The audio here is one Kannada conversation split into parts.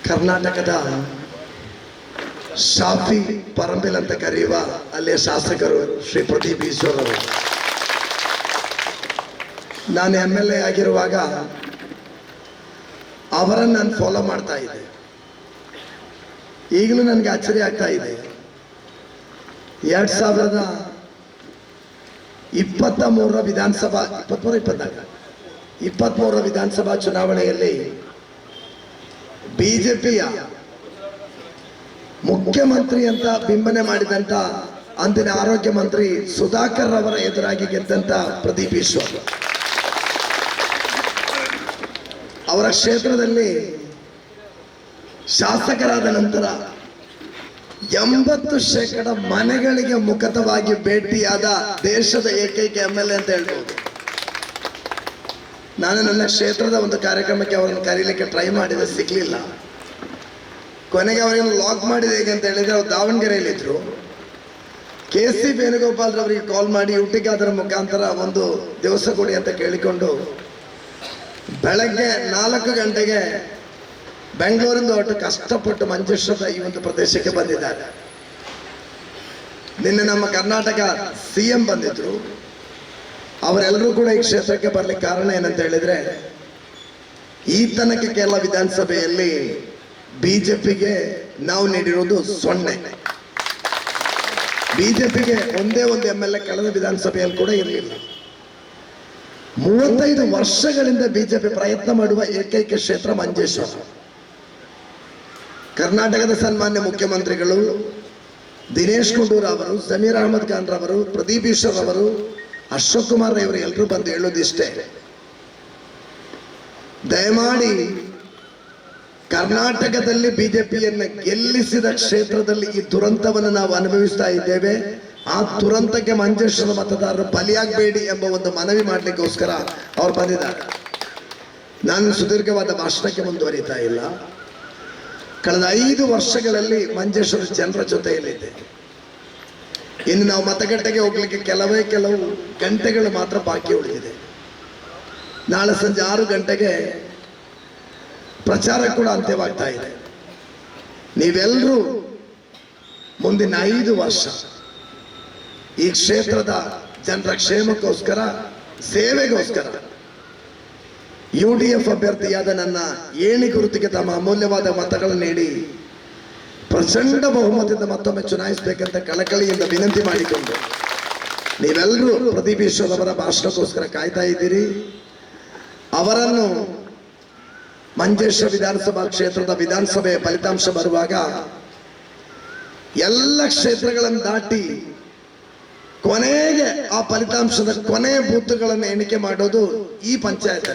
ಕರ್ನಾಟಕದ ಶಾಫಿ ಪರಂಬಿಲ್ ಅಂತ ಕರೆಯುವ ಅಲ್ಲಿಯ ಶಾಸಕರು ಶ್ರೀ ಪ್ರದೀಪ್ ಈಶ್ವರ್ ಅವರು. ನಾನು MLA ಆಗಿರುವಾಗ ಅವರನ್ನು ನಾನು ಫಾಲೋ ಮಾಡ್ತಾ ಇದ್ದೆ. ಈಗಲೂ ನನಗೆ ಆಶ್ಚರ್ಯ ಆಗ್ತಾ ಇದೆ. 2023 ವಿಧಾನಸಭಾ 23 ವಿಧಾನಸಭಾ ಚುನಾವಣೆಯಲ್ಲಿ ಬಿಜೆಪಿಯ ಮುಖ್ಯಮಂತ್ರಿ ಅಂತ ಬಿಂಬನೆ ಮಾಡಿದಂತ ಅಂದಿನ ಆರೋಗ್ಯ ಮಂತ್ರಿ ಸುಧಾಕರ್ ಅವರ ಎದುರಾಗಿ ಗೆದ್ದಂತ ಪ್ರದೀಪ್ ಈಶ್ವರ್ ಅವರ ಕ್ಷೇತ್ರದಲ್ಲಿ ಶಾಸಕರಾದ ನಂತರ 80% ಮನೆಗಳಿಗೆ ಮುಖತವಾಗಿ ಭೇಟಿಯಾದ ದೇಶದ ಏಕೈಕ MLA ಅಂತ ಹೇಳ್ಬೋದು. ನಾನು ನನ್ನ ಕ್ಷೇತ್ರದ ಒಂದು ಕಾರ್ಯಕ್ರಮಕ್ಕೆ ಅವರನ್ನು ಕರೀಲಿಕ್ಕೆ ಟ್ರೈ ಮಾಡಿದೆ, ಸಿಗ್ಲಿಲ್ಲ. ಕೊನೆಗೆ ಅವರನ್ನು ಲಾಕ್ ಮಾಡಿದೆ ಹೇಗೆ ಅಂತ ಹೇಳಿದ್ರೆ, ಅವ್ರು ದಾವಣಗೆರೆಯಲ್ಲಿದ್ದರು. KC ವೇಣುಗೋಪಾಲ್ ರವರಿಗೆ ಕಾಲ್ ಮಾಡಿ ಊಟಿಗೆ ಅದರ ಮುಖಾಂತರ ಒಂದು ದಿವಸ ಕೊಡಿ ಅಂತ ಕೇಳಿಕೊಂಡು ಬೆಳಗ್ಗೆ 4 ಗಂಟೆಗೆ ಬೆಂಗಳೂರಿಂದ ಹೊರಟು ಕಷ್ಟಪಟ್ಟು ಮಂಜೇಶ್ವರದ ಈ ಒಂದು ಪ್ರದೇಶಕ್ಕೆ ಬಂದಿದ್ದಾರೆ. ನಿನ್ನೆ ನಮ್ಮ ಕರ್ನಾಟಕ CM ಬಂದಿದ್ರು. ಅವರೆಲ್ಲರೂ ಕೂಡ ಈ ಕ್ಷೇತ್ರಕ್ಕೆ ಬರ್ಲಿಕ್ಕೆ ಕಾರಣ ಏನಂತ ಹೇಳಿದ್ರೆ, ಈ ತನಕ ಕೆಲ ವಿಧಾನಸಭೆಯಲ್ಲಿ ಬಿಜೆಪಿಗೆ ನಾವು ನೀಡಿರುವುದು 0. ಬಿಜೆಪಿಗೆ ಒಂದೇ ಒಂದು MLA ಕಳೆದ ವಿಧಾನಸಭೆಯಲ್ಲಿ ಕೂಡ ಇರಲಿಲ್ಲ. 35 ವರ್ಷಗಳಿಂದ ಬಿಜೆಪಿ ಪ್ರಯತ್ನ ಮಾಡುವ ಏಕೈಕ ಕ್ಷೇತ್ರ ಮಂಜೇಶ್ವರ. ಕರ್ನಾಟಕದ ಸನ್ಮಾನ್ಯ ಮುಖ್ಯಮಂತ್ರಿಗಳು ದಿನೇಶ್ ಗುಂಡೂರಾವ್ ಅವರು, ಸಮೀರ್ ಅಹಮದ್ ಖಾನ್ ರವರು, ಪ್ರದೀಪ್ ಈಶ್ವರ್ ಅವರು, ಅಶೋಕ್ ಕುಮಾರ್ ರವರು ಎಲ್ಲರೂ ಬಂದು ಹೇಳೋದಿಷ್ಟೇ, ದಯಮಾಡಿ ಕರ್ನಾಟಕದಲ್ಲಿ ಬಿಜೆಪಿಯನ್ನು ಗೆಲ್ಲಿಸಿದ ಕ್ಷೇತ್ರದಲ್ಲಿ ಈ ದುರಂತವನ್ನು ನಾವು ಅನುಭವಿಸ್ತಾ ಇದ್ದೇವೆ. ಆ ದುರಂತಕ್ಕೆ ಮಂಜೇಶ್ವರ ಮತದಾರರು ಬಲಿಯಾಗಬೇಡಿ ಎಂಬ ಒಂದು ಮನವಿ ಮಾಡಲಿಕ್ಕೋಸ್ಕರ ಅವ್ರು ಬಂದಿದ್ದಾರೆ. ನಾನು ಸುದೀರ್ಘವಾದ ಭಾಷಣಕ್ಕೆ ಮುಂದುವರಿತಾ ಇಲ್ಲ. ಕಳೆದ 5 ವರ್ಷಗಳಲ್ಲಿ ಮಂಜೇಶ್ವರ ಜನರ ಜೊತೆಯಲ್ಲಿದೆ. ಇನ್ನು ನಾವು ಮತಗಟ್ಟೆಗೆ ಹೋಗ್ಲಿಕ್ಕೆ ಕೆಲವು ಗಂಟೆಗಳು ಮಾತ್ರ ಬಾಕಿ ಉಳಿದಿದೆ. ನಾಳೆ ಸಂಜೆ 6 ಗಂಟೆಗೆ ಪ್ರಚಾರ ಕೂಡ ಅಂತ್ಯವಾಗ್ತಾ ಇದೆ. ನೀವೆಲ್ಲರೂ ಮುಂದಿನ 5 ವರ್ಷ ಈ ಕ್ಷೇತ್ರದ ಜನರ ಕ್ಷೇಮಕ್ಕೋಸ್ಕರ, ಸೇವೆಗೋಸ್ಕರ UDF ಅಭ್ಯರ್ಥಿಯಾದ ನನ್ನ ಏಣಿ ಗುರುತಿಗೆ ತಮ್ಮ ಅಮೂಲ್ಯವಾದ ಮತಗಳನ್ನು ನೀಡಿ ಪ್ರಚಂಡ ಬಹುಮತದಿಂದ ಮತ್ತೊಮ್ಮೆ ಚುನಾಯಿಸಬೇಕಂತ ಕಳಕಳಿಯಿಂದ ವಿನಂತಿ ಮಾಡಿಕೊಂಡು, ನೀವೆಲ್ಲರೂ ಪ್ರದೀಪ್ ಈಶ್ವರ್ ಅವರ ಭಾಷಣಕ್ಕೋಸ್ಕರ ಕಾಯ್ತಾ ಇದ್ದೀರಿ. ಅವರನ್ನು ಮಂಜೇಶ್ವರ ವಿಧಾನಸಭಾ ಕ್ಷೇತ್ರದ ವಿಧಾನಸಭೆಯ ಫಲಿತಾಂಶ ಬರುವಾಗ ಎಲ್ಲ ಕ್ಷೇತ್ರಗಳನ್ನು ದಾಟಿ ಕೊನೆಗೆ ಆ ಫಲಿತಾಂಶದ ಕೊನೆಯ ಬೂತ್ಗಳನ್ನು ಎಣಿಕೆ ಮಾಡೋದು ಈ ಪಂಚಾಯತ್.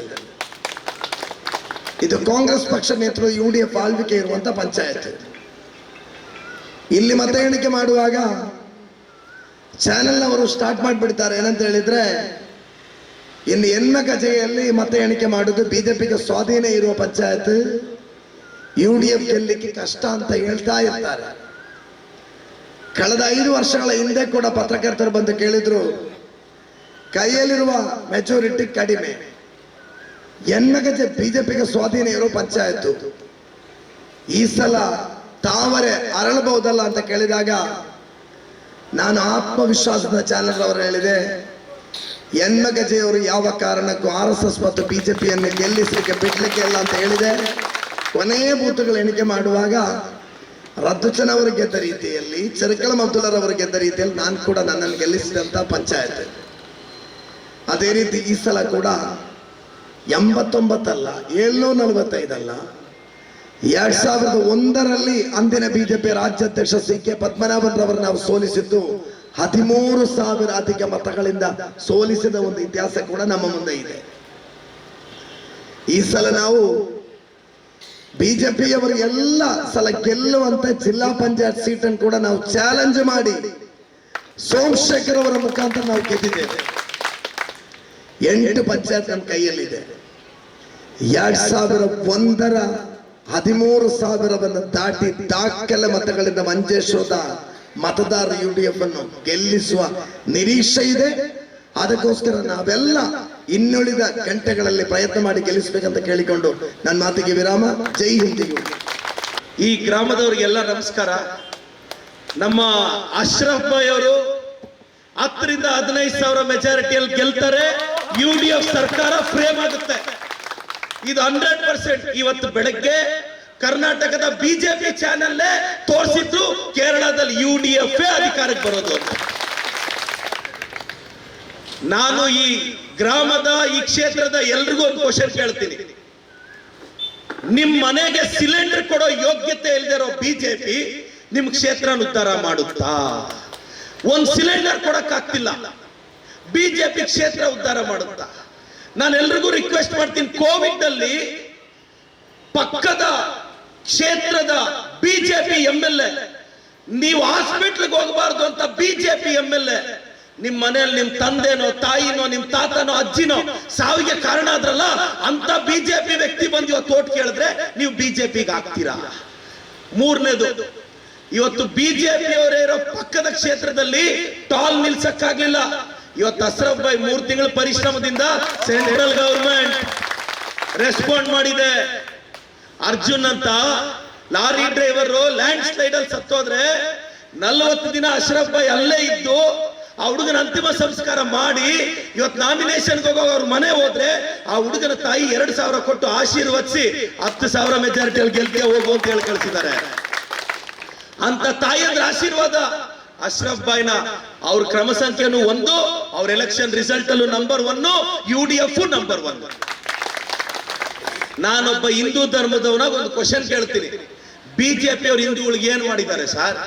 ಇದು ಕಾಂಗ್ರೆಸ್ ಪಕ್ಷ ನೇತೃತ್ವದ UDF ಆಳ್ವಿಕೆ ಇರುವಂತ ಪಂಚಾಯತ್. ಇಲ್ಲಿ ಮತ ಎಣಿಕೆ ಮಾಡುವಾಗ ಚಾನೆಲ್ನವರು ಸ್ಟಾರ್ಟ್ ಮಾಡಿಬಿಡ್ತಾರೆ. ಏನಂತ ಹೇಳಿದ್ರೆ, ಇನ್ನು ಹೆಣ್ಮಗಜೆಯಲ್ಲಿ ಮತ ಎಣಿಕೆ ಮಾಡುದು ಬಿಜೆಪಿಗೆ ಸ್ವಾಧೀನ ಇರುವ ಪಂಚಾಯತ್, UDF ಗೆಲ್ಲಿಕ್ಕೆ ಕಷ್ಟ ಅಂತ ಹೇಳ್ತಾ ಇರ್ತಾರೆ. ಕಳೆದ 5 ವರ್ಷಗಳ ಹಿಂದೆ ಕೂಡ ಪತ್ರಕರ್ತರು ಬಂದು ಕೇಳಿದ್ರು, ಕೈಯಲ್ಲಿರುವ ಮೆಚುರಿಟಿ ಕಡಿಮೆ, ಹೆಣ್ಮಗಜೆ ಬಿಜೆಪಿಗೆ ಸ್ವಾಧೀನ ಇರೋ ಪಂಚಾಯತ್, ಈ ಸಲ ತಾವರೆ ಅರಳಬಹುದಲ್ಲ ಅಂತ ಕೇಳಿದಾಗ ನಾನು ಆತ್ಮವಿಶ್ವಾಸದ ಚಾನೆಲ್ ಅವರು ಹೇಳಿದೆ, ಹೆಣ್ಮಗಜೆಯವರು ಯಾವ ಕಾರಣಕ್ಕೂ RSS ಮತ್ತು ಬಿಜೆಪಿಯನ್ನು ಗೆಲ್ಲಿಸಲಿಕ್ಕೆ ಬಿಡ್ಲಿಕ್ಕೆ ಇಲ್ಲ ಅಂತ ಹೇಳಿದೆ. ಕೊನೆಯ ಬೂತುಗಳು ಎಣಿಕೆ ಮಾಡುವಾಗ ರದ್ದುಚನ್ ಅವರು ಗೆದ್ದ ರೀತಿಯಲ್ಲಿ, ಚರಕಳಂ ಅಬ್ದುಲ್ಲರವರು ಗೆದ್ದ ರೀತಿಯಲ್ಲಿ ನಾನು ಕೂಡ ನನ್ನನ್ನು ಗೆಲ್ಲಿಸಿದಂತ ಪಂಚಾಯತ್. ಅದೇ ರೀತಿ ಈ ಸಲ ಕೂಡ 89 ಅಲ್ಲ, 745 ಅಲ್ಲ, 2001ರಲ್ಲಿ ಅಂದಿನ ಬಿಜೆಪಿ ರಾಜ್ಯಾಧ್ಯಕ್ಷ CK ಪದ್ಮನಾಭನ್ ರವರು ನಾವು ಸೋಲಿಸಿದ್ದು 13,000 ಅಧಿಕ ಮತಗಳಿಂದ ಸೋಲಿಸಿದ ಒಂದು ಇತಿಹಾಸ ಕೂಡ ನಮ್ಮ ಮುಂದೆ ಇದೆ. ಈ ಸಲ ನಾವು ಬಿಜೆಪಿಯವರು ಎಲ್ಲ ಸಲ ಗೆಲ್ಲುವಂತ ಜಿಲ್ಲಾ ಪಂಚಾಯತ್ ಸೀಟನ್ನು ಕೂಡ ನಾವು ಚಾಲೆಂಜ್ ಮಾಡಿ ಸೋಮಶೇಖರ್ ಅವರ ಮುಖಾಂತರ ನಾವು ಗೆದ್ದಿದ್ದೇವೆ. 8 ಪಂಚಾಯತ್ ನನ್ನ ಕೈಯಲ್ಲಿದೆ. 2001ರ 13,000ವನ್ನು ದಾಟಿ ದಾಖಲೆ ಮತಗಳಿಂದ ಮಂಜೇಶ್ವರದ ಮತದಾರ UDF ಅನ್ನು ಗೆಲ್ಲಿಸುವ ನಿರೀಕ್ಷೆ ಇದೆ. ಅದಕ್ಕೋಸ್ಕರ ನಾವೆಲ್ಲ ಇನ್ನುಳಿದ ಗಂಟೆಗಳಲ್ಲಿ ಪ್ರಯತ್ನ ಮಾಡಿ ಗೆಲ್ಲಿಸಬೇಕಂತ ಕೇಳಿಕೊಂಡು ನನ್ನ ಮಾತಿಗೆ ವಿರಾಮ. ಜೈ ಹಿಂದ್. ಈ ಗ್ರಾಮದವರಿಗೆಲ್ಲ ನಮಸ್ಕಾರ. ನಮ್ಮ ಅಶ್ರಫ್ ಭಾಯ್ ಅವರು 10 ರಿಂದ 15,000 ಮೆಜಾರಿಟಿಯಲ್ಲಿ ಗೆಲ್ತಾರೆ. UDF ಸರ್ಕಾರ ಫ್ರೇಮ್ ಆಗುತ್ತೆ. ಇದು 100%. ಇವತ್ತು ಬೆಳಗ್ಗೆ ಕರ್ನಾಟಕದ ಬಿಜೆಪಿ ಚಾನೆಲ್ ತೋರಿಸಿದ್ರು ಕೇರಳದಲ್ಲಿ UDF ಅಧಿಕಾರಕ್ಕೆ ಬರೋದು. ನಾನು ಈ ಗ್ರಾಮದ ಈ ಕ್ಷೇತ್ರದ ಎಲ್ರಿಗೂ ಒಂದು ಕ್ವಶನ್ ಕೇಳ್ತೀನಿ. ನಿಮ್ ಮನೆಗೆ ಸಿಲಿಂಡರ್ ಕೊಡೋ ಯೋಗ್ಯತೆ ಇಲ್ದಿರೋ ಬಿಜೆಪಿ ನಿಮ್ ಕ್ಷೇತ್ರ ಉದ್ಧಾರ ಮಾಡುತ್ತಾ? ಒಂದ್ ಸಿಲಿಂಡರ್ ಕೊಡಕ್ ಆಗ್ತಿಲ್ಲ, ಬಿಜೆಪಿ ಕ್ಷೇತ್ರ ಉದ್ಧಾರ ಮಾಡುತ್ತಾ? ನಾನು ಎಲ್ರಿಗೂ ರಿಕ್ವೆಸ್ಟ್ ಮಾಡ್ತೀನಿ, ಕೋವಿಡ್ ಅಲ್ಲಿ ಪಕ್ಕದ ಕ್ಷೇತ್ರದ ಬಿಜೆಪಿ MLA, ನೀವು ಹಾಸ್ಪಿಟ್ಲ್ಗೆ ಹೋಗಬಾರ್ದು ಅಂತ ಬಿಜೆಪಿ MLA, ನಿಮ್ ಮನೆಯಲ್ಲಿ ನಿಮ್ ತಂದೆನೋ ತಾಯಿನೋ ನಿಮ್ ತಾತನೋ ಅಜ್ಜಿನೋ ಸಾವಿಗೆ ಕಾರಣ ಆದ್ರಲ್ಲ ಅಂತ ಬಿಜೆಪಿ ವ್ಯಕ್ತಿ ಬಂದು ಇವತ್ತು ಓಟ್ ಕೇಳಿದ್ರೆ ನೀವು ಬಿಜೆಪಿಗೆ ಹಾಕ್ತೀರಾ? ಮೂರನೇದು, ಇವತ್ತು ಬಿಜೆಪಿ ಅವರೇ ಇರೋ ಪಕ್ಕದ ಕ್ಷೇತ್ರದಲ್ಲಿ ಟಾಲ್ ನಿಲ್ಸಕ್ಕಾಗ್ಲಿಲ್ಲ. ಇವತ್ತು ಅಶ್ರಫ್ ಭಾಯ್ 3 ತಿಂಗಳ ಪರಿಶ್ರಮದಿಂದ ಸೆಂಟ್ರಲ್ ಗವರ್ಮೆಂಟ್ ರೆಸ್ಪಾಂಡ್ ಮಾಡಿದೆ. ಅರ್ಜುನ್ ಅಂತ ಲಾರಿ ಡ್ರೈವರ್ ಲ್ಯಾಂಡ್ ಸ್ಲೈಡ್ ಅಲ್ಲಿ ಸತ್ತೋದ್ರೆ 40 ದಿನ ಅಶ್ರಫ್ ಭಾಯ್ ಅಲ್ಲೇ ಇದ್ದು ಆ ಹುಡುಗನ ಅಂತಿಮ ಸಂಸ್ಕಾರ ಮಾಡಿ ಇವತ್ತು ನಾಮಿನೇಷನ್ಗೆ ಹೋಗೋ ಅವ್ರ ಮನೆ ಹೋದ್ರೆ ಆ ಹುಡುಗನ ತಾಯಿ 2,000 ಕೊಟ್ಟು ಆಶೀರ್ವದಿಸಿ 10,000 ಮೆಜಾರಿಟಿಯಲ್ಲಿ ಗೆಲ್ತೆ ಹೋಗು ಅಂತ ಹೇಳಿ ಕಳಿಸಿದ್ದಾರೆ. ಅಂತ ತಾಯಿಯಂದ್ರ ಆಶೀರ್ವಾದ ಅಶ್ರಫ್ ಭಾಯ್ನ. ಅವ್ರ ಕ್ರಮ ಸಂಖ್ಯೆನು 1, ಅವ್ರ ಎಲೆಕ್ಷನ್ ರಿಸಲ್ಟ್ ಅಲ್ಲೂ ನಂಬರ್ 1, UDF ನಂಬರ್ 1. ನಾನೊಬ್ಬ ಹಿಂದೂ ಧರ್ಮದವನಾಗ ಒಂದು ಕ್ವಶನ್ ಕೇಳ್ತೀನಿ. ಬಿಜೆಪಿ ಅವ್ರು ಹಿಂದೂಗಳಿಗೆ ಏನ್ ಮಾಡಿದ್ದಾರೆ ಸರ್?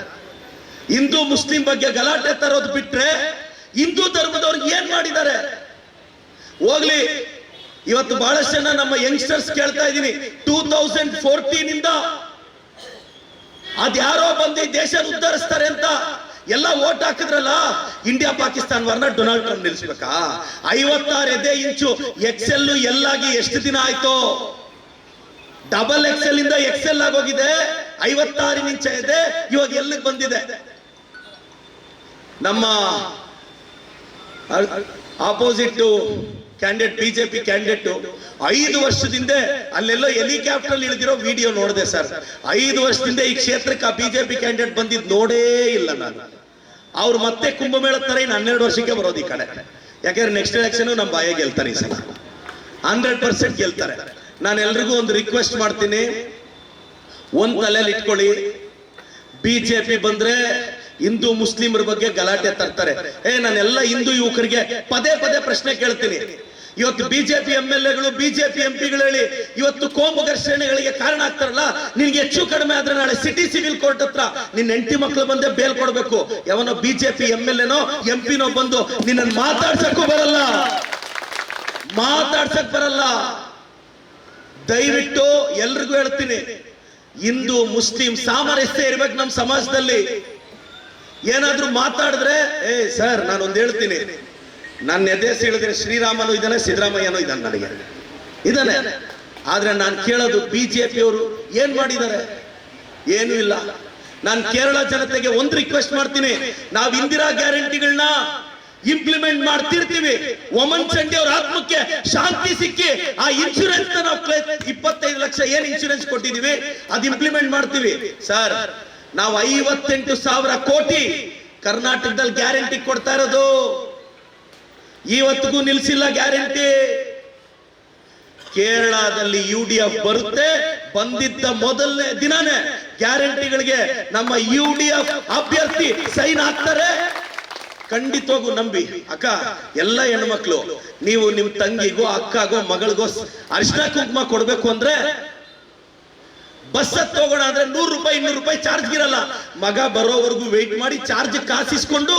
ಹಿಂದೂ ಮುಸ್ಲಿಂ ಬಗ್ಗೆ ಗಲಾಟೆ ತರೋದು ಬಿಟ್ರೆ ಹಿಂದೂ ಧರ್ಮದವ್ರಿಗೆ ಏನ್ ಮಾಡಿದ್ದಾರೆ? ಹೋಗ್ಲಿ, ಇವತ್ತು ಬಹಳಷ್ಟು ಜನ ನಮ್ಮ ಯಂಗ್ಸ್ಟರ್ಸ್ ಕೇಳ್ತಾ ಇದ್ದೀನಿ, 2014 ಇಂದ ಅದ್ಯಾರೋ ಬಂದು ದೇಶ ಉದ್ಧರಿಸ್ತಾರೆ ಅಂತ ಎಲ್ಲ ಓಟ್ ಹಾಕಿದ್ರಲ್ಲ, ಇಂಡಿಯಾ ಪಾಕಿಸ್ತಾನ ವಾರ್ನ ಡೊನಾಲ್ಡ್ ಟ್ರಂಪ್ ನಿಲ್ಲಿಸ್ಬೇಕಾ? 56 ಇಂಚು XL ಎಲ್ಲಾಗಿ ಎಷ್ಟು ದಿನ ಆಯ್ತು? XXL ಇಂದ XL ಆಗೋಗಿದೆ. 56 ಇಂಚ ಇದೆ, ಇವಾಗ ಎಲ್ಲಿಗೆ ಬಂದಿದೆ? ನಮ್ಮ ಆಪೋಸಿಟ್ ಕ್ಯಾಂಡಿಡೇಟ್ ಬಿಜೆಪಿ ಕ್ಯಾಂಡಿಡೇಟ್ 5 ವರ್ಷದಿಂದ ಅಲ್ಲೆಲ್ಲೋ ಹೆಲಿಕಾಪ್ಟರ್ ಇಳಿದಿರೋ ವಿಡಿಯೋ ನೋಡಿದೆ ಸರ್. 5 ವರ್ಷದಿಂದ ಈ ಕ್ಷೇತ್ರಕ್ಕೆ ಬಿಜೆಪಿ ಕ್ಯಾಂಡಿಡೇಟ್ ಬಂದಿದ್ದು ನೋಡೇ ಇಲ್ಲ ನಾನು. ಅವ್ರು ಮತ್ತೆ ಕುಂಭಮೇಳ ತರ ಇನ್ನು 12 ವರ್ಷಕ್ಕೆ ಬರೋದು ಈ ಕಡೆ. ಯಾಕಂದ್ರೆ ನೆಕ್ಸ್ಟ್ ಎಲೆಕ್ಷನ್ ನಮ್ಮ ಬಾಯ ಗೆಲ್ತಾರೆ, ಈ ಸಲ 100% ಗೆಲ್ತಾರೆ. ನಾನು ಎಲ್ರಿಗೂ ಒಂದು ರಿಕ್ವೆಸ್ಟ್ ಮಾಡ್ತೀನಿ, ಒಂದ್ ತಲೆಯಲ್ಲಿ ಇಟ್ಕೊಳ್ಳಿ, ಬಿಜೆಪಿ ಬಂದ್ರೆ ಹಿಂದೂ ಮುಸ್ಲಿಮರ ಬಗ್ಗೆ ಗಲಾಟೆ ತರ್ತಾರೆ. ನಾನೆಲ್ಲ ಹಿಂದೂ ಯುವಕರಿಗೆ ಪದೇ ಪದೇ ಪ್ರಶ್ನೆ ಕೇಳ್ತೀನಿ. ಇವತ್ತು ಬಿಜೆಪಿ MLAಗಳು ಬಿಜೆಪಿ MP ಹೇಳಿ ಇವತ್ತು ಕೋಮು ಘರ್ಷಣೆಗಳಿಗೆ ಕಾರಣ ಆಗ್ತಾರಲ್ಲ, ನಿನ್ಗೆ ಹೆಚ್ಚು ಕಡಿಮೆ ಆದ್ರೆ ನಾಳೆ ಸಿಟಿ ಸಿವಿಲ್ ಕೋರ್ಟ್ ಹತ್ರ ನಿನ್ನ ಹೆಂಡತಿ ಮಕ್ಕಳು ಬಂದೇ ಬೇಲ್ ಕೊಡ್ಬೇಕು. ಯಾವನೋ ಬಿಜೆಪಿ MLAನೋ MP ಬಂದು ನಿನ್ನ ಮಾತಾಡ್ಸಕ್ಕೂ ಬರಲ್ಲ, ಮಾತಾಡ್ಸಕ್ ಬರಲ್ಲ. ದಯವಿಟ್ಟು ಎಲ್ರಿಗೂ ಹೇಳ್ತೀನಿ, ಹಿಂದೂ ಮುಸ್ಲಿಂ ಸಾಮರಸ್ಯ ಇರ್ಬೇಕು ನಮ್ಮ ಸಮಾಜದಲ್ಲಿ. ಏನಾದ್ರೂ ಮಾತಾಡಿದ್ರೆ ಸರ್ ನಾನೊಂದು ಹೇಳ್ತೀನಿ, ನನ್ನ ಎದೆ ಹೇಳಿದ್ರೆ ಶ್ರೀರಾಮನು ಇದ್ದಾನೆ, ಸಿದ್ದರಾಮಯ್ಯನೂ ಇದ್ದಾನೆ, ನನಗೆ ಇದ್ದಾನೆ. ಆದ್ರೆ ನಾನು ಕೇಳೋದು ಬಿಜೆಪಿ ಅವರು ಏನ್ ಮಾಡಿದ್ದಾರೆ? ಏನೂ ಇಲ್ಲ. ನಾನು ಕೇರಳ ಜನತೆಗೆ ಒಂದು ರಿಕ್ವೆಸ್ಟ್ ಮಾಡ್ತೀನಿ, ನಾವು ಇಂದಿರಾ ಗ್ಯಾರಂಟಿಗಳನ್ನ ಇಂಪ್ಲಿಮೆಂಟ್ ಮಾಡ್ತಿರ್ತೀವಿ. ಒಮನ್ ಚಂಡಿ ಅವ್ರ ಆತ್ಮಕ್ಕೆ ಶಾಂತಿ ಸಿಕ್ಕಿ ಆ ಇನ್ಶೂರೆನ್ಸ್ ನಾವು 25 ಲಕ್ಷ ಏನ್ ಇನ್ಶೂರೆನ್ಸ್ ಕೊಟ್ಟಿದೀವಿ ಅದು ಇಂಪ್ಲಿಮೆಂಟ್ ಮಾಡ್ತೀವಿ. ಸರ್, ನಾವು 58,000 ಕೋಟಿ ಕರ್ನಾಟಕದಲ್ಲಿ ಗ್ಯಾರಂಟಿ ಕೊಡ್ತಾ ಇರೋದು, ಇವತ್ತಿಗೂ ನಿಲ್ಸಿಲ್ಲ ಗ್ಯಾರಂಟಿ. ಕೇರಳದಲ್ಲಿ UDF ಬರುತ್ತೆ, ಬಂದಿದ್ದ ಮೊದಲನೇ ದಿನಾನೇ ಗ್ಯಾರಂಟಿಗಳಿಗೆ ನಮ್ಮ UDF ಅಭ್ಯರ್ಥಿ ಸೈನ್ ಹಾಕ್ತಾರೆ. ಖಂಡಿತವಾಗೂ ನಂಬಿ. ಅಕ್ಕ, ಎಲ್ಲ ಹೆಣ್ಮಕ್ಳು ನೀವು ನಿಮ್ ತಂಗಿಗೋ ಅಕ್ಕಗೋ ಮಗಳಿಗೋ ಅರಿಶಿನ ಕುಂಕುಮ ಕೊಡ್ಬೇಕು ಅಂದ್ರೆ ಬಸ್ ಹತ್ತು ಹೋಗೋಣ ಅಂದ್ರೆ 100 ರೂಪಾಯಿ 200 ರೂಪಾಯಿ ಚಾರ್ಜ್ ಇರಲ್ಲ. ಮಗ ಬರೋವರೆಗೂ ವೆಯ್ಟ್ ಮಾಡಿ ಚಾರ್ಜ್ ಕಾಸಿಸ್ಕೊಂಡು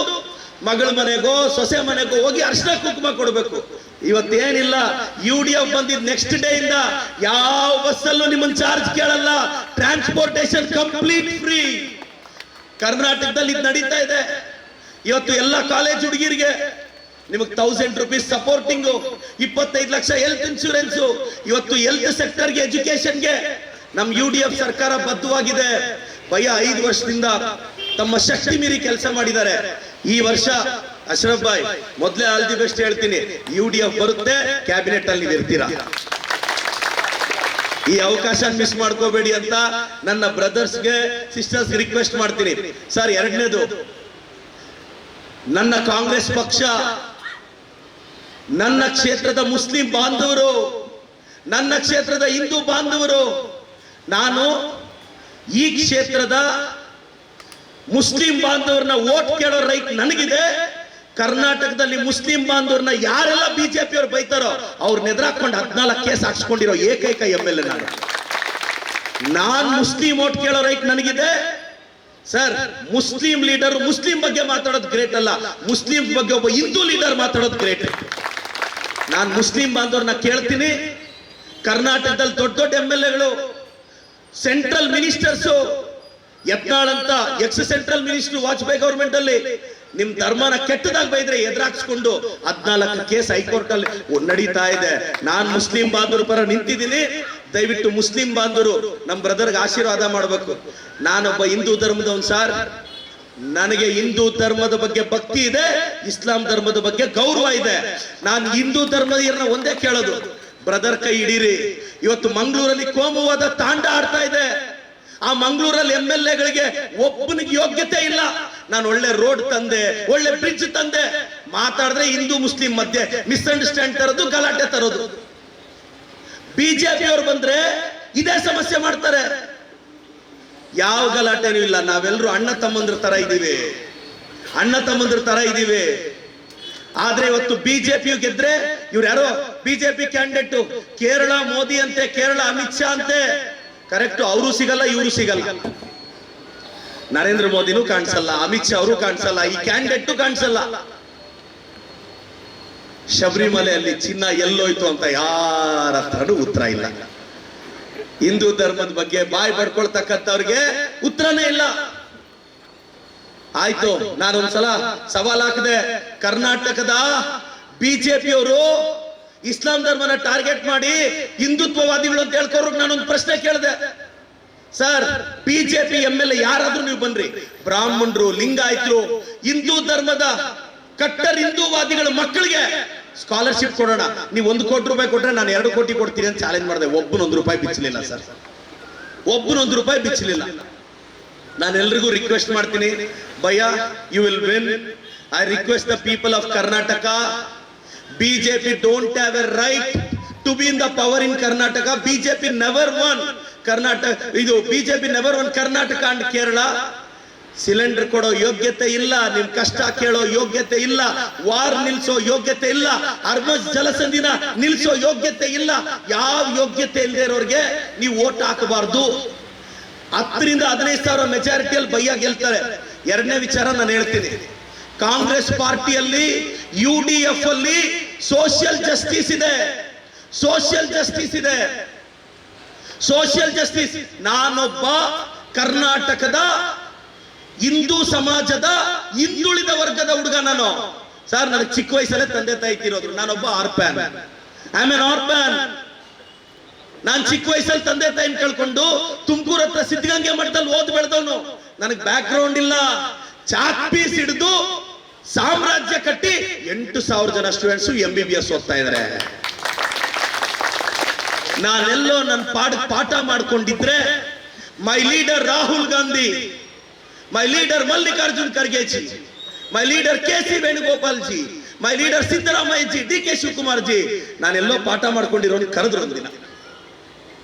ಮಗಳ ಮನೆಗೋ ಸೊಸೆ ಮನೆಗೋ ಹೋಗಿ ಅರಿಶಿನ ಕುಂಕುಮ ಕೊಡ್ಬೇಕು. ಇವತ್ತೇನಿಲ್ಲ, UDF ಬಂದಿದ್ ನೆಕ್ಸ್ಟ್ ಡೇ ಇಂದ ಯಾವ ಬಸ್ಸಲ್ಲೂ ನಿಮ್ಮನ್ನ ಚಾರ್ಜ್ ಕೇಳಲ್ಲ. Transportation complete free. ಕರ್ನಾಟಕದಲ್ಲಿ ಇದು ನಡೀತಾ ಇದೆ. ಇವತ್ತು ಎಲ್ಲ ಕಾಲೇಜ್ ಹುಡುಗಿರಿಗೆ ನಿಮಗೆ 1000 rupees supporting, 25 lakh health insurance. ಇವತ್ತು ಹೆಲ್ತ್ ಸೆಕ್ಟರ್ಗೆ, ಎಜುಕೇಶನ್ಗೆ ನಮ್ಮ UDF ಸರ್ಕಾರ ಬದ್ಧವಾಗಿದೆ. 5 ವರ್ಷದಿಂದ ತಮ್ಮ ಶಕ್ತಿ ಮೀರಿ ಕೆಲಸ ಮಾಡಿದ್ದಾರೆ. ಈ ವರ್ಷ ಅಶ್ರಫ್ ಭಾಯ್ ಮೊದಲೇ ಆಲ್ ದಿ ಬೆಸ್ಟ್ ಹೇಳ್ತೀನಿ, UDF ಬರುತ್ತೆ, ಕ್ಯಾಬಿನೆಟ್ ಅಲ್ಲಿ ನೀವು ಇರ್ತೀರಾ. ಈ ಅವಕಾಶ ಮಿಸ್ ಮಾಡ್ಕೋಬೇಡಿ ಅಂತ ನನ್ನ ಬ್ರದರ್ಸ್ಗೆ ಸಿಸ್ಟರ್ಸ್ ರಿಕ್ವೆಸ್ಟ್ ಮಾಡ್ತೀನಿ. ಸರ್, ಎರಡನೇದು, ನನ್ನ ಕಾಂಗ್ರೆಸ್ ಪಕ್ಷ, ನನ್ನ ಕ್ಷೇತ್ರದ ಮುಸ್ಲಿಂ ಬಾಂಧವರು, ನನ್ನ ಕ್ಷೇತ್ರದ ಹಿಂದೂ ಬಾಂಧವರು, ನಾನು ಈ ಕ್ಷೇತ್ರದ ಮುಸ್ಲಿಂ ಬಾಂಧವರನ್ನ ವೋಟ್ ಕೇಳೋ ರೈಟ್ ನನಗಿದೆ. ಕರ್ನಾಟಕದಲ್ಲಿ ಮುಸ್ಲಿಂ ಬಾಂಧವರನ್ನ ಯಾರೆಲ್ಲ ಬಿಜೆಪಿ ಅವ್ರು ಬೈತಾರೋ ಅವ್ರನ್ನ ಎದುರಾಕೊಂಡು 14 ಕೇಸ್ ಹಾಕ್ಸ್ಕೊಂಡಿರೋ ಏಕೈಕ MLA ನಾನು ಮುಸ್ಲಿಂ ವೋಟ್ ಕೇಳೋ ರೈಟ್ ನನಗಿದೆ. ಸರ್, ಮುಸ್ಲಿಂ ಲೀಡರ್ ಮುಸ್ಲಿಂ ಬಗ್ಗೆ ಮಾತಾಡೋದು ಗ್ರೇಟ್ ಅಲ್ಲ, ಮುಸ್ಲಿಂ ಬಗ್ಗೆ ಒಬ್ಬ ಹಿಂದೂ ಲೀಡರ್ ಮಾತಾಡೋದು ಗ್ರೇಟ್. ನಾನು ಮುಸ್ಲಿಂ ಬಾಂಧವರನ್ನ ಕೇಳ್ತೀನಿ. ಕರ್ನಾಟಕದಲ್ಲಿ ದೊಡ್ಡ ದೊಡ್ಡ MLAಗಳು, ಸೆಂಟ್ರಲ್ ಮಿನಿಸ್ಟರ್ಸ್, ಯತ್ನಾಳ್ ಅಂತ X central minister Vajpayee government ಅಲ್ಲಿ ನಿಮ್ ಧರ್ಮನ ಕೆಟ್ಟದಾಗ ಬೈದ್ರೆ ಎದುರಾಕ್ಸ್ಕೊಂಡು 14 ಕೇಸ್ ಹೈಕೋರ್ಟ್ ಅಲ್ಲಿ ನಡೀತಾ ಇದೆ. ನಾನ್ ಮುಸ್ಲಿಂ ಬಾಂಧವರು ಪರ ನಿಂತಿದ್ದೀನಿ. ದಯವಿಟ್ಟು ಮುಸ್ಲಿಂ ಬಾಂಧವರು ನಮ್ ಬ್ರದರ್ಗೆ ಆಶೀರ್ವಾದ ಮಾಡಬೇಕು. ನಾನೊಬ್ಬ ಹಿಂದೂ ಧರ್ಮದವನ್ ಸರ್, ನನಗೆ ಹಿಂದೂ ಧರ್ಮದ ಬಗ್ಗೆ ಭಕ್ತಿ ಇದೆ, ಇಸ್ಲಾಂ ಧರ್ಮದ ಬಗ್ಗೆ ಗೌರವ ಇದೆ. ನಾನು ಹಿಂದೂ ಧರ್ಮದ ಒಂದೇ ಕೇಳೋದು, ಬ್ರದರ್ ಕೈ ಹಿಡೀರಿ. ಇವತ್ತು ಮಂಗಳೂರಲ್ಲಿ ಕೋಮುವಾದ ತಾಂಡ ಆಡ್ತಾ ಇದೆ. ಆ ಮಂಗಳೂರಲ್ಲಿ MLAಗಳಿಗೆ ಒಬ್ಬನಿಗೆ ಯೋಗ್ಯತೆ ಇಲ್ಲ. ನಾನು ಒಳ್ಳೆ ರೋಡ್ ತಂದೆ, ಒಳ್ಳೆ ಬ್ರಿಡ್ಜ್ ತಂದೆ, ಮಾತಾಡಿದ್ರೆ ಹಿಂದೂ ಮುಸ್ಲಿಂ ಮಧ್ಯೆ ಮಿಸ್ಅಂಡರ್ಸ್ಟ್ಯಾಂಡ್ ತರೋದು, ಗಲಾಟೆ ತರೋದು. ಬಿಜೆಪಿ ಅವರು ಬಂದ್ರೆ ಇದೇ ಸಮಸ್ಯೆ ಮಾಡ್ತಾರೆ. ಯಾವ ಗಲಾಟೆನೂ ಇಲ್ಲ. ನಾವೆಲ್ಲರೂ ಅಣ್ಣ ತಮ್ಮಂದ್ರ ತರ ಇದ್ದೀವಿ, ಅಣ್ಣ ತಮ್ಮಂದ್ರ ತರ ಇದ್ದೀವಿ. ಆದ್ರೆ ಇವತ್ತು ಬಿಜೆಪಿ ಗೆದ್ರೆ, ಇವ್ರು ಯಾರೋ ಬಿಜೆಪಿ ಕ್ಯಾಂಡಿಡೇಟ್, ಕೇರಳ ಮೋದಿ ಅಂತೆ, ಕೇರಳ ಅಮಿತ್ ಶಾ ಅಂತೆ. ಕರೆಕ್ಟ್, ಅವರು ಸಿಗಲ್ಲ, ಇವರು ಸಿಗಲ್ಲ. ನರೇಂದ್ರ ಮೋದಿನೂ ಕಾಣಿಸಲ್ಲ, ಅಮಿತ್ ಶಾ ಅವರು ಕಾಣಿಸಲ್ಲ, ಈ ಕ್ಯಾಂಡಿಡೇಟ್ ಕಾಣಿಸಲ್ಲ. ಶಬರಿಮಲೆಯಲ್ಲಿ ಚಿನ್ನ ಎಲ್ಲೋಯ್ತು ಅಂತ ಯಾರ ಹತ್ರನೂ ಉತ್ತರ ಇಲ್ಲ. ಹಿಂದೂ ಧರ್ಮದ ಬಗ್ಗೆ ಬಾಯಿ ಪಡ್ಕೊಳ್ತಕ್ಕಂಥವ್ರಿಗೆ ಉತ್ತರನೇ ಇಲ್ಲ. ಆಯ್ತು, ನಾನೊಂದ್ಸಲ ಸವಾಲ್ ಹಾಕಿದೆ. ಕರ್ನಾಟಕದ ಬಿಜೆಪಿ ಅವರು ಇಸ್ಲಾಂ ಧರ್ಮನ ಟಾರ್ಗೆಟ್ ಮಾಡಿ ಹಿಂದುತ್ವವಾದಿಗಳು ಅಂತ ಹೇಳ್ಕೋರು. ನಾನೊಂದು ಪ್ರಶ್ನೆ ಕೇಳಿದೆ. ಸರ್, ಬಿಜೆಪಿ MLA ಯಾರಾದ್ರೂ ನೀವು ಬನ್ರಿ, ಬ್ರಾಹ್ಮಣರು, ಲಿಂಗಾಯತರು, ಹಿಂದೂ ಧರ್ಮದ ಕಟ್ಟರ್ ಹಿಂದೂವಾದಿಗಳ ಮಕ್ಕಳಿಗೆ ಸ್ಕಾಲರ್ಶಿಪ್ ಕೊಡೋಣ, ನೀವು 1 ಕೋಟಿ ರೂಪಾಯಿ ಕೊಟ್ರೆ ನಾನು 2 ಕೋಟಿ ಕೊಡ್ತೀನಿ ಅಂತ ಚಾಲೆಂಜ್ ಮಾಡಿದೆ. ಒಬ್ಬನ 1 ರೂಪಾಯಿ ಬಿಚ್ಚಲಿಲ್ಲ ಸರ್, ಒಬ್ಬನ 1 ರೂಪಾಯಿ ಬಿಚ್ಚಲಿಲ್ಲ. ನಾನು ಎಲ್ರಿಗೂ ರಿಕ್ವೆಸ್ಟ್ ಮಾಡ್ತೀನಿ, ಭಯ್ಯ, you will win. I request the people of Karnataka, BJP don't have a right to be in the power in Karnataka. BJP never won Karnataka. BJP never won Karnataka and Kerala. Cylinder ಕೊಡೋ ಯೋಗ್ಯತೆ ಇಲ್ಲ, ನಿಮ್ ಕಷ್ಟ ಕೇಳೋ ಯೋಗ್ಯತೆ ಇಲ್ಲ, ವಾರ್ ನಿಲ್ಸೋ ಯೋಗ್ಯತೆ ಇಲ್ಲ, ಅರ್ಮಸ್ ಜಲಸಂಧಿನ ನಿಲ್ಸೋ ಯೋಗ್ಯತೆ ಇಲ್ಲ. ಯಾವ ಯೋಗ್ಯತೆ ಇಲ್ಲದೆ ಇರೋರಿಗೆ ನೀವು ವೋಟ್ ಹಾಕಬಾರ್ದು. 10 ರಿಂದ 15 ಸಾವಿರ ಮೆಜಾರಿಟಿಯಲ್ಲಿ ಭಯ್ಯ ಗೆಲ್ತಾರೆ. ಎರಡನೇ ವಿಚಾರ ನಾನು ಹೇಳ್ತೀನಿ, ಕಾಂಗ್ರೆಸ್ ಪಾರ್ಟಿಯಲ್ಲಿ UDF ಅಲ್ಲಿ ಸೋಷಿಯಲ್ ಜಸ್ಟಿಸ್ ಇದೆ, ಸೋಷಿಯಲ್ ಜಸ್ಟಿಸ್ ಇದೆ, ಸೋಷಿಯಲ್ ಜಸ್ಟಿಸ್. ನಾನೊಬ್ಬ ಕರ್ನಾಟಕದ ಹಿಂದೂ ಸಮಾಜದ ಹಿಂದುಳಿದ ವರ್ಗದ ಹುಡುಗ. ನಾನು ಸರ್, ನನಗೆ ಚಿಕ್ಕ ವಯಸ್ಸಲ್ಲೇ ತಂದೆ ತಾಯಿ ತೀರೋದ್ರು. ನಾನೊಬ್ಬ ಆರ್ಪ್ಯಾನ್, ಐ ಆಮ್ ಎನ್ ಆರ್ಪ್ಯಾನ್. ನಾನು ಚಿಕ್ಕ ವಯಸ್ಸಲ್ಲಿ ತಂದೆ ತಾಯಿನ ಕಳ್ಕೊಂಡು ತುಮಕೂರು ಹತ್ರ ಸಿದ್ಧಗಂಗೆ ಮಠದಲ್ಲಿ ಓದ್ ಬೆಳೆದವನು. ನನಗೆ ಬ್ಯಾಕ್ ಗ್ರೌಂಡ್ ಇಲ್ಲ. ಚಾಕ್ ಪೀಸ್ ಹಿಡಿದು ಸಾಮ್ರಾಜ್ಯ ಕಟ್ಟಿ 8,000 ಜನ ಸ್ಟೂಡೆಂಟ್ಸ್ MBBS ಓದ್ತಾ ಇದ್ದಾರೆ. ನಾನೆಲ್ಲೋ ನನ್ನ ಪಾಠ ಮಾಡ್ಕೊಂಡಿದ್ರೆ my leader Rahul Gandhi, my leader Mallikarjun Kharge ji, my leader KC Venugopal ji, my leader Siddaramaiah ji, DK Shivakumar ji, ನಾನೆಲ್ಲೋ ಪಾಠ ಮಾಡ್ಕೊಂಡಿರೋನು ಕರೆದ್ರು ಒಂದಿನ,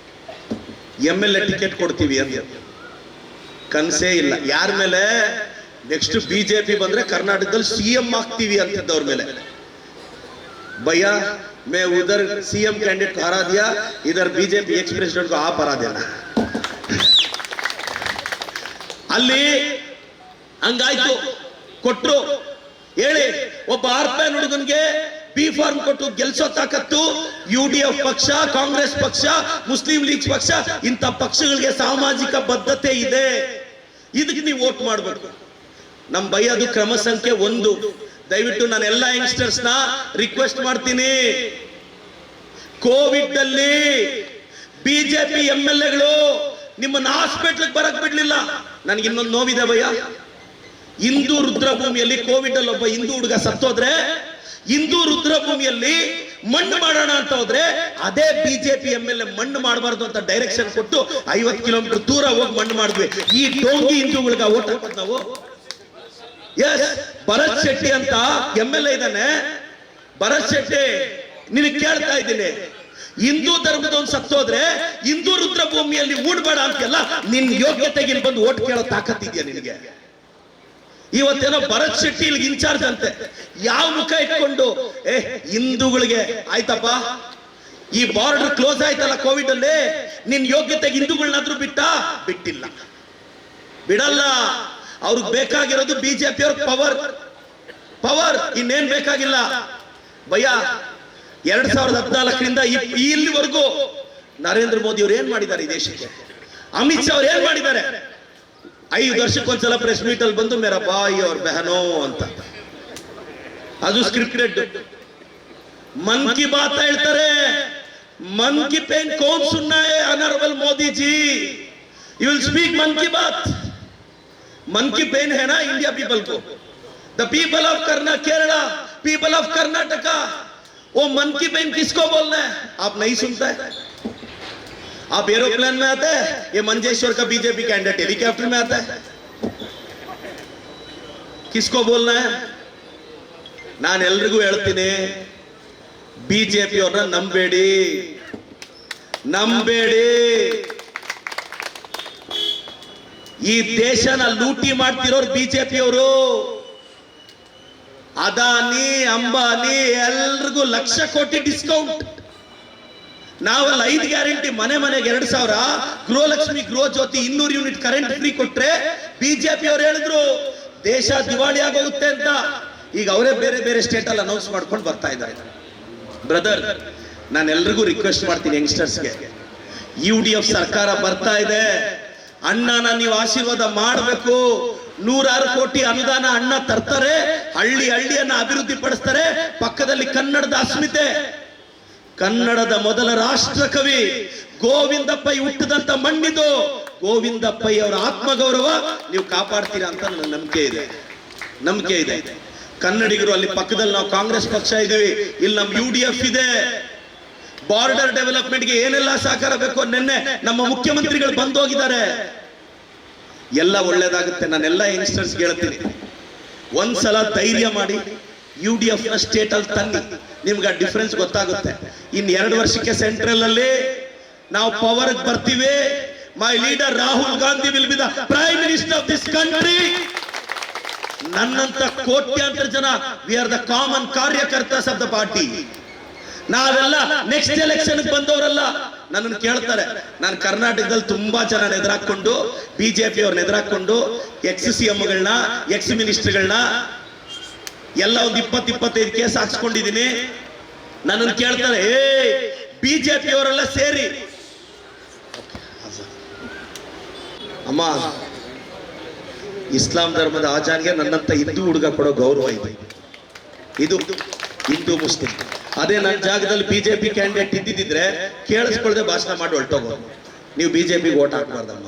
MLA ಟಿಕೆಟ್ ಕೊಡ್ತೀವಿ ಅಂತ. ಕನ್ಸೇ ಇಲ್ಲ. ಯಾರ ಮೇಲೆ? ನೆಕ್ಸ್ಟ್ ಬಿಜೆಪಿ ಬಂದ್ರೆ ಕರ್ನಾಟಕದಲ್ಲಿ CM ಆಗ್ತೀವಿ ಅಂತಿದ್ದವ್ರ ಮೇಲೆ. ಭಯ್ಯ, मैं उधर CM कैंडिडेट को हरा दिया, इधर BJP एक्स प्रेसिडेंट को आप हरा देना. ಅಲ್ಲಿ ಹಂಗಾಯ್ತು. ಕೊಟ್ರು. ಹೇಳಿ, ಒಬ್ಬ ಆರ್ಪ್ಯಾನ್ ಹುಡುಗನ್ಗೆ ಬಿ ಫಾರ್ಮ್ ಕೊಟ್ಟು ಗೆಲ್ಸೋ ತಾಕತ್ತು UDF ಪಕ್ಷ, ಕಾಂಗ್ರೆಸ್ ಪಕ್ಷ, ಮುಸ್ಲಿಂ ಲೀಗ್ ಪಕ್ಷ, ಇಂಥ ಪಕ್ಷಗಳಿಗೆ ಸಾಮಾಜಿಕ ಬದ್ಧತೆ ಇದೆ. ಇದಕ್ಕೆ ನೀವು ವೋಟ್ ಮಾಡಬೇಕು. ನಮ್ ಭಯ್ಯದು ಕ್ರಮ ಸಂಖ್ಯೆ 1. ದಯವಿಟ್ಟು ನಾನು ಎಲ್ಲ ಯಂಗ್ಸ್ಟರ್ಸ್ ನ ರಿಕ್ವೆಸ್ಟ್ ಮಾಡ್ತೀನಿ, ಕೋವಿಡ್ ಅಲ್ಲಿ ಬಿಜೆಪಿ MLAಗಳು ನಿಮ್ಮನ್ನ ಹಾಸ್ಪಿಟಲ್ ಬರಕ್ ಬಿಡ್ಲಿಲ್ಲ. ನನ್ಗೆ ಇನ್ನೊಂದು ನೋವಿದೆ ಭಯ್ಯ. ಹಿಂದೂ ರುದ್ರಭೂಮಿಯಲ್ಲಿ ಕೋವಿಡ್ ಅಲ್ಲಿ ಒಬ್ಬ ಹಿಂದೂ ಹುಡುಗ ಸತ್ತೋದ್ರೆ, ಹಿಂದೂ ರುದ್ರಭೂಮಿಯಲ್ಲಿ ಮಣ್ಣು ಮಾಡೋಣ ಅಂತ ಹೋದ್ರೆ ಅದೇ ಬಿಜೆಪಿ MLA ಮಣ್ಣು ಮಾಡಬಾರ್ದು ಅಂತ ಡೈರೆಕ್ಷನ್ ಕೊಟ್ಟು 50 ಕಿಲೋಮೀಟರ್ ದೂರ ಹೋಗಿ ಮಣ್ಣು ಮಾಡಿದ್ವಿ. ಈ ಡೋಂಗಿ ಹಿಂದೂಗಳಿಗೆ ಓಟ್ ಹಾಕೋದು ನಾವು. ಎಸ್, ಭರತ್ ಶೆಟ್ಟಿ ಅಂತ MLA ಇದ್ದಾನೆ. ಭರತ್ ಶೆಟ್ಟಿ, ನಿನಗೆ ಕೇಳ್ತಾ ಇದ್ದೀನಿ, ಹಿಂದೂ ಧರ್ಮದವನ್ ಸತ್ತೋದ್ರೆ ಹಿಂದೂ ರುದ್ರಭೂಮಿಯಲ್ಲಿ ಊಡ್ಬೇಡ ಅಂತೆಲ್ಲ ನಿನ್ ಯೋಗ್ಯತೆಗೆ ಬಂದು ಓಟ್ ಕೇಳೋ ತಾಕತ್ತಿದ್ಯಾ ನಿನಗೆ? ಇವತ್ತೇನೋ ಭರತ್ ಶೆಟ್ಟಿ ಇಲ್ಲಿಗೆ ಇನ್ಚಾರ್ಜ್ ಅಂತೆ. ಯಾವ ಮುಖ ಇಟ್ಕೊಂಡು ಹಿಂದೂಗಳಿಗೆ ಆಯ್ತಪ್ಪ, ಈ ಬಾರ್ಡರ್ ಕ್ಲೋಸ್ ಆಯ್ತಲ್ಲ ಕೋವಿಡ್ ಅಲ್ಲಿ, ನಿನ್ ಯೋಗ್ಯತೆಗೆ ಹಿಂದೂಗಳನ್ನಾದ್ರೂ ಬಿಟ್ಟಿಲ್ಲ, ಬಿಡಲ್ಲ. ಅವ್ರಿಗೆ ಬೇಕಾಗಿರೋದು ಬಿಜೆಪಿ ಅವ್ರ ಪವರ್, ಇನ್ನೇನ್ ಬೇಕಾಗಿಲ್ಲ ಭಯ್ಯ. 2014ರಿಂದ ಇಲ್ಲಿವರೆಗೂ ನರೇಂದ್ರ ಮೋದಿ ಅವ್ರು ಏನ್ ಮಾಡಿದ್ದಾರೆ ಈ ದೇಶಕ್ಕೆ? ಅಮಿತ್ ಶಾ ಅವ್ರು ಏನ್ ಮಾಡಿದ್ದಾರೆ? 5 ವರ್ಷಕ್ಕೊಂದ್ಸಲ ಪ್ರೆಸ್ ಮೀಟ್ ಅಲ್ಲಿ ಬಂದು ಮೇರಾ ಬಾಯಿ ಅವ್ರ ಬೆಹನೋ ಅಂತ, ಅದು ಸ್ಕ್ರಿಪ್ಟೆಡ್. ಮನ್ ಕಿ ಬಾತ್ ಹೇಳ್ತಾರೆ. ಮನ್ ಕಿ ಪೇನ್ ಕೌನ್ ಸುನ್ನ ಹೈ honourable Modi ji, you will speak Mann Ki Baat. मन की पेन है ना इंडिया पीपल को, the people of Kerala, people of Karnataka, वो मन की पेन किसको बोलना है? आप नहीं सुनता है? आप एरोप्लेन में आते हैं, ये मंजेश्वर का बीजेपी कैंडिडेट हेलीकॉप्टर में आता है, किसको बोलना है? ನಾನು ಎಲ್ರಿಗೂ ಹೇಳ್ತೀನಿ, ಬಿಜೆಪಿ ಅವ್ರನ್ನ ನಂಬೇಡಿ. ಈ ದೇಶನ ಲೂಟಿ ಮಾಡ್ತಿರೋರು ಬಿಜೆಪಿ ಅವರು. ಅದಾನಿ, ಅಂಬಾನಿ ಎಲ್ರಿಗೂ 1,00,000 ಕೋಟಿ ಡಿಸ್ಕೌಂಟ್. ನಾವೆಲ್ಲ 5 ಗ್ಯಾರಂಟಿ, ಮನೆಗೆ 2,000, ಗೃಹಲಕ್ಷ್ಮಿ, ಗೃಹ ಜ್ಯೋತಿ 200 ಯೂನಿಟ್ ಕರೆಂಟ್ ಫ್ರೀ ಕೊಟ್ರೆ ಬಿಜೆಪಿ ಅವ್ರು ಹೇಳಿದ್ರು ದೇಶ ದಿವಾಳಿ ಆಗೋಗುತ್ತೆ ಅಂತ. ಈಗ ಅವರೇ ಬೇರೆ ಸ್ಟೇಟ್ ಅಲ್ಲಿ ಅನೌನ್ಸ್ ಮಾಡ್ಕೊಂಡು ಬರ್ತಾ ಇದ್ದಾರೆ. ಬ್ರದರ್, ನಾನು ಎಲ್ರಿಗೂ ರಿಕ್ವೆಸ್ಟ್ ಮಾಡ್ತೀನಿ, ಯಂಗ್ಸ್ಟರ್ಸ್ಗೆ, UDF ಸರ್ಕಾರ ಬರ್ತಾ ಇದೆ, ಅಣ್ಣನ ನೀವು ಆಶೀರ್ವಾದ ಮಾಡಬೇಕು. 106 ಕೋಟಿ ಅನುದಾನ ಅಣ್ಣ ತರ್ತಾರೆ, ಹಳ್ಳಿಯನ್ನ ಅಭಿವೃದ್ಧಿ ಪಡಿಸ್ತಾರೆ. ಪಕ್ಕದಲ್ಲಿ ಕನ್ನಡದ ಅಸ್ಮಿತೆ, ಕನ್ನಡದ ಮೊದಲ ರಾಷ್ಟ್ರ ಕವಿ ಗೋವಿಂದ ಪೈ ಹುಟ್ಟಿದಂತ ಮಣ್ಣಿದು. ಗೋವಿಂದ ಪೈ ಅವರ ಆತ್ಮಗೌರವ ನೀವು ಕಾಪಾಡ್ತೀರಾ ಅಂತ ನನ್ನ ನಂಬಿಕೆ ಇದೆ. ಕನ್ನಡಿಗರು ಅಲ್ಲಿ ಪಕ್ಕದಲ್ಲಿ ನಾವು ಕಾಂಗ್ರೆಸ್ ಪಕ್ಷ ಇದೀವಿ, ಇಲ್ಲಿ ನಮ್ಮ UDF ಇದೆ. ಬಾರ್ಡರ್ ಡೆವಲಪ್ಮೆಂಟ್ಗೆ ಏನೆಲ್ಲ ಸಹಕಾರ ಬೇಕು ನಿನ್ನೆ ನಮ್ಮ ಮುಖ್ಯಮಂತ್ರಿಗಳು ಬಂದು ಹೋಗಿದ್ದಾರೆ. ಎಲ್ಲ ಒಳ್ಳೇದಾಗುತ್ತೆ. ನಾನೆಲ್ಲ ಯಂಗ್ಸ್ಟರ್ಸ್ ಹೇಳ್ತೀನಿ, ಒಂದ್ಸಲ ಧೈರ್ಯ ಮಾಡಿ UDF ನ ಸ್ಟೇಟ್ ಅಲ್ಲಿ ತನ್ನಿ, ನಿಮ್ಗೆ ಆ ಡಿಫರೆನ್ಸ್ ಗೊತ್ತಾಗುತ್ತೆ. ಇನ್ 2 ವರ್ಷಕ್ಕೆ ಸೆಂಟ್ರಲ್ ಅಲ್ಲಿ ನಾವು ಪವರ್ ಬರ್ತೀವಿ. My leader Rahul Gandhi will be the prime minister of this country. ನನ್ನಂತ ಕೋಟ್ಯಾಂತರ ಜನ, ವಿ ಆರ್ ದ ಕಾಮನ್ ಕಾರ್ಯಕರ್ತಸ್ ಆಫ್ ದ ಪಾರ್ಟಿ. ನಾವೆಲ್ಲ ನೆಕ್ಸ್ಟ್ ಎಲೆಕ್ಷನ್ ಬಂದವರಲ್ಲ. ನನ್ನನ್ನು ಕೇಳ್ತಾರೆ, ನಾನು ಕರ್ನಾಟಕದಲ್ಲಿ ತುಂಬಾ ಜನ ಎದುರಾಕೊಂಡು, ಬಿಜೆಪಿ ಅವ್ರನ್ನ ಎದುರಾಕೊಂಡು, CMಗಳನ್ನ, ಮಿನಿಸ್ಟರ್ಗಳನ್ನ ಎಲ್ಲ ಒಂದು 20-25 ಕೇಸ್ ಹಾಕ್ಸ್ಕೊಂಡಿದ್ದೀನಿ. ನನ್ನನ್ನು ಕೇಳ್ತಾರೆ, ಬಿಜೆಪಿ ಅವರೆಲ್ಲ ಸೇರಿ, ಅಮ್ಮ, ಇಸ್ಲಾಂ ಧರ್ಮದ ಆಚಾರ್ಯ ನನ್ನಂತ ಹಿಂದೂ ಹುಡುಗ ಕೊಡೋ ಗೌರವ ಇದು ಹಿಂದೂ ಮುಸ್ಲಿಂ. ಅದೇ ನನ್ನ ಜಾಗದಲ್ಲಿ ಬಿಜೆಪಿ ಕ್ಯಾಂಡಿಡೇಟ್ ಇದ್ದಿದ್ರೆ ಕೇಳಿಸ್ಕೊಳ್ಳದೆ ಭಾಷಣ ಮಾಡಿ ಹೊರಟೋಗೋ. ನೀವು ಬಿಜೆಪಿಗೆ ಓಟ್ ಹಾಕಬಾರ್ದಮ್ಮ,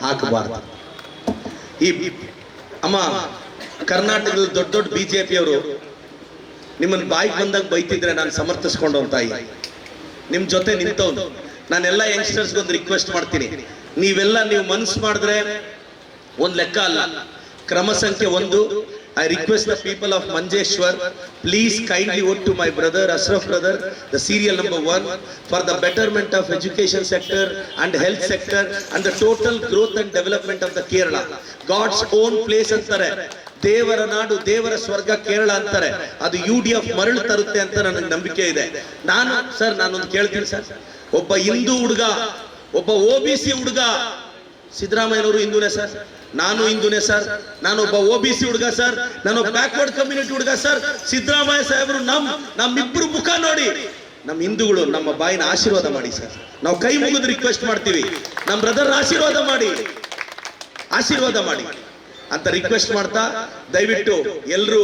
ಹಾಕಬಾರ್ದು. ಈ ಅಮ್ಮ, ಕರ್ನಾಟಕದ ದೊಡ್ಡ ಬಿಜೆಪಿ ಅವರು ನಿಮ್ಮನ್ನ ಬಾಯಿಗೆ ಬಂದಾಗ ಬೈತಿದ್ರೆ ನಾನು ಸಮರ್ಥಿಸ್ಕೊಂಡು ತಾಯಿ ನಿಮ್ ಜೊತೆ ನಿಂತವನು. ನಾನೆಲ್ಲ ಯಂಗ್ಸ್ಟರ್ಸ್ಗೆ ಒಂದು ರಿಕ್ವೆಸ್ಟ್ ಮಾಡ್ತೀನಿ, ನೀವು ಮನಸ್ಸು ಮಾಡಿದ್ರೆ ಒಂದು ಲೆಕ್ಕ ಅಲ್ಲ. ಕ್ರಮ ಸಂಖ್ಯೆ 1, I request the people of Manjeshwar, please kindly vote to my brother, Ashraf brother, the serial number 1, for the betterment of education sector and health sector and the total growth and development of the Kerala. God's own place ಅಂತಾರೆ, ದೇವರ ನಾಡು, ದೇವರ ಸ್ವರ್ಗ ಕೇರಳ ಅಂತಾರೆ. ಅದು UDF ಮರಳು ತರುತ್ತೆ ಅಂತ ನನಗೆ ನಂಬಿಕೆ ಇದೆ. ನಾನೊಂದು ಕೇಳ್ತೀನಿ ಸರ್, ಒಬ್ಬ ಹಿಂದೂ ಹುಡುಗ, ಒಬ್ಬ OBC ಹುಡುಗ, ಸಿದ್ದರಾಮಯ್ಯನವರು ಹಿಂದೂನೇ ಸರ್, ನಾನು ಹಿಂದೂನೇ ಸರ್, ನಾನೊಬ್ಬ OBC ಹುಡುಗ ಸರ್, ನಾನೊಬ್ಬ ಬ್ಯಾಕ್ವರ್ಡ್ ಕಮ್ಯುನಿಟಿ ಹುಡುಗ ಸರ್. ಸಿದ್ದರಾಮಯ್ಯ ಸಾಹೇಬರು ನಮ್ಮಿಬ್ರು ಮುಖ ನೋಡಿ, ನಮ್ಮ ಹಿಂದೂಗಳು ನಮ್ಮ ಬಾಯಿನ ಆಶೀರ್ವಾದ ಮಾಡಿ ಸರ್. ನಾವು ಕೈ ಮುಗಿದು ರಿಕ್ವೆಸ್ಟ್ ಮಾಡ್ತೀವಿ, ನಮ್ಮ ಬ್ರದರ್ ಆಶೀರ್ವಾದ ಮಾಡಿ ಅಂತ ರಿಕ್ವೆಸ್ಟ್ ಮಾಡ್ತಾ, ದಯವಿಟ್ಟು ಎಲ್ಲರೂ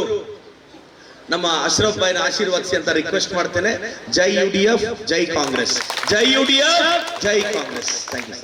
ನಮ್ಮ ಅಶ್ರಫ್ ಭಾಯ್ನ ಆಶೀರ್ವಾದಿಸಿ ಅಂತ ರಿಕ್ವೆಸ್ಟ್ ಮಾಡ್ತೇನೆ. ಜೈ UDF, ಜೈ ಕಾಂಗ್ರೆಸ್. ಜೈ UDF, ಜೈ ಕಾಂಗ್ರೆಸ್. Thank you.